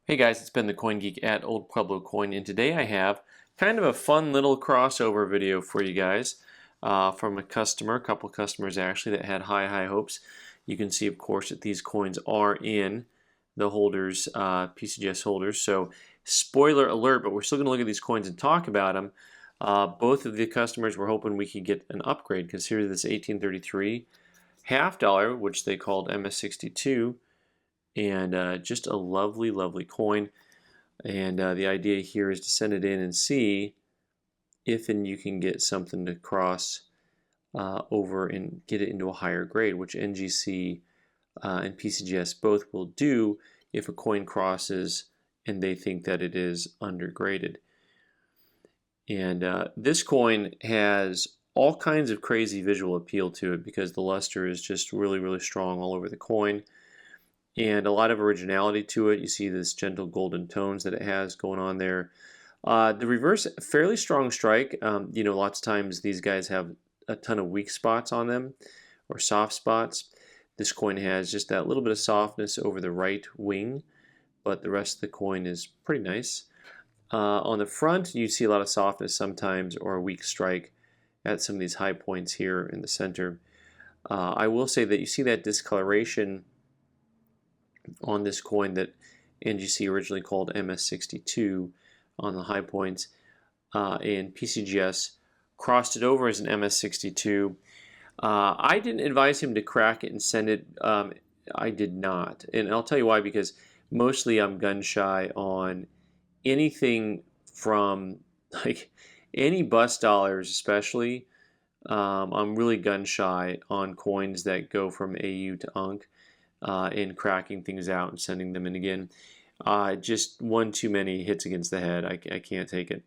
Hey guys, it's been the Coin Geek at Old Pueblo Coin, and today I have kind of a fun little crossover video for you guys from a couple customers actually that had high hopes. You can see, of course, that these coins are in the holders, PCGS holders. So, spoiler alert, but we're still going to look at these coins and talk about them. Both of the customers were hoping we could get an upgrade because here's this 1833 half dollar, which they called MS62. And just a lovely coin. And the idea here is to send it in and see if and you can get something to cross over and get it into a higher grade, which NGC and PCGS both will do if a coin crosses and they think that it is undergraded. And this coin has all kinds of crazy visual appeal to it because the luster is just really strong all over the coin. And a lot of originality to it. You see this gentle golden tones that it has going on there. The reverse, fairly strong strike. Lots of times these guys have a ton of weak spots on them or soft spots. This coin has just that little bit of softness over the right wing, but the rest of the coin is pretty nice. On the front, you see a lot of softness sometimes or a weak strike at some of these high points here in the center. I will say that you see that discoloration on this coin that NGC originally called MS62 on the high points, and PCGS crossed it over as an MS62. I didn't advise him to crack it and send it. I did not, and I'll tell you why, because mostly I'm gun shy on anything from like any bust dollars, especially. I'm really gun shy on coins that go from AU to UNC. In cracking things out and sending them in again. Just one too many hits against the head. I can't take it.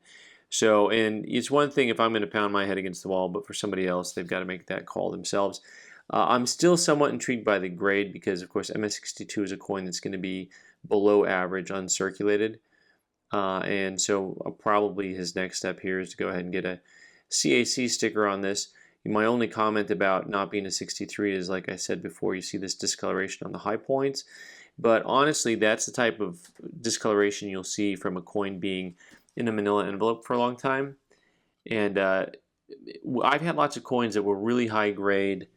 So, and it's one thing if I'm going to pound my head against the wall, but for somebody else, they've got to make that call themselves. I'm still somewhat intrigued by the grade because, of course, MS62 is a coin that's going to be below average uncirculated. And so probably his next step here is to go ahead and get a CAC sticker on this. My only comment about not being a 63 is, like I said before, you see this discoloration on the high points. But honestly, that's the type of discoloration you'll see from a coin being in a manila envelope for a long time. And I've had lots of coins that were really high grade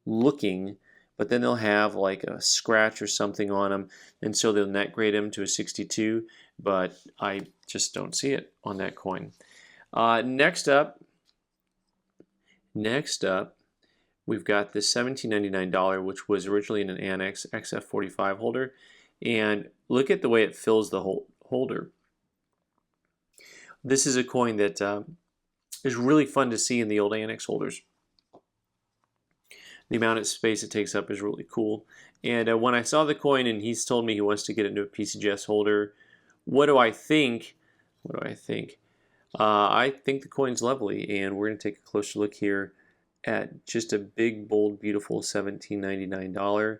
looking, but then they'll have like a scratch or something on them, and so they'll net grade them to a 62, but I just don't see it on that coin. Next up, we've got this $17.99, which was originally in an Annex XF45 holder. And look at the way it fills the holder. This is a coin that is really fun to see in the old Annex holders. The amount of space it takes up is really cool. And when I saw the coin and he's told me he wants to get it into a PCGS holder, what do I think? I think the coin's lovely, and we're going to take a closer look here at just a big, bold, beautiful $17.99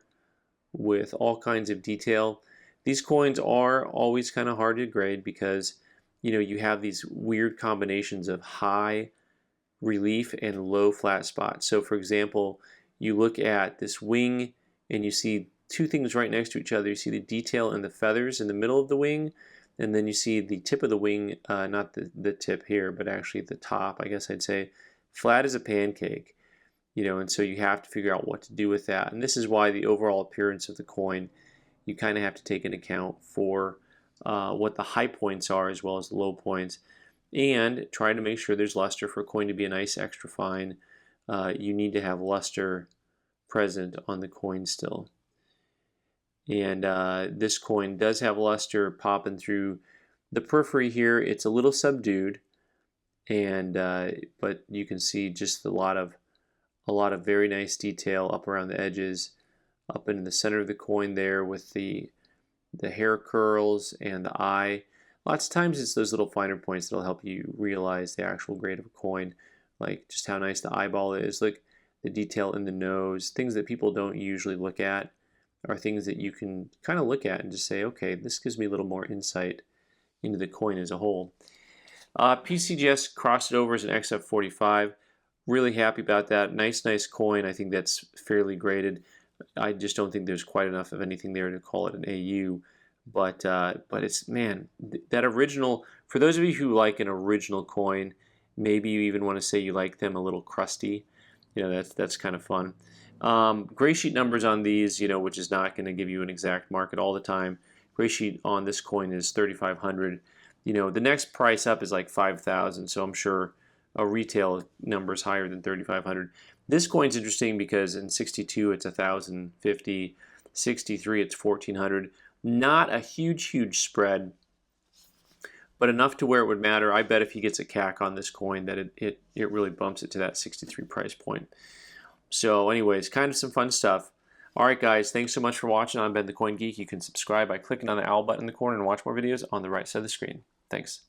with all kinds of detail. These coins are always kind of hard to grade because you have these weird combinations of high relief and low flat spots. So for example, you look at this wing and you see two things right next to each other. You see the detail in the feathers in the middle of the wing, and then you see the tip of the wing, not the tip here, but actually the top, I guess I'd say, flat as a pancake. And so you have to figure out what to do with that. And this is why the overall appearance of the coin, you kind of have to take into account for what the high points are as well as the low points. And try to make sure there's luster. For a coin to be a nice extra fine, you need to have luster present on the coin still. And this coin does have luster popping through the periphery here. It's a little subdued, and but you can see just a lot of very nice detail up around the edges, up in the center of the coin there with the hair curls and the eye. Lots of times it's those little finer points that'll help you realize the actual grade of a coin, like just how nice the eyeball is. Look, the detail in the nose, things that people don't usually look at are things that you can kind of look at and just say, okay, this gives me a little more insight into the coin as a whole. PCGS crossed it over as an XF45. Really happy about that. Nice coin. I think that's fairly graded. I just don't think there's quite enough of anything there to call it an AU. but it's, man, that original, for those of you who like an original coin, maybe you even want to say you like them a little crusty. You know, that's kind of fun. Gray sheet numbers on these, you know, which is not going to give you an exact market all the time. Gray sheet on this coin is 3,500. You know, the next price up is like 5,000, so I'm sure a retail number is higher than 3,500. This coin's interesting because in 62 it's 1,050, 63 it's 1,400. Not a huge spread, but enough to where it would matter. I bet if he gets a CAC on this coin that it really bumps it to that 63 price point. So anyways, kind of some fun stuff. Alright guys, thanks so much for watching. I'm Ben the Coin Geek. You can subscribe by clicking on the owl button in the corner and watch more videos on the right side of the screen. Thanks.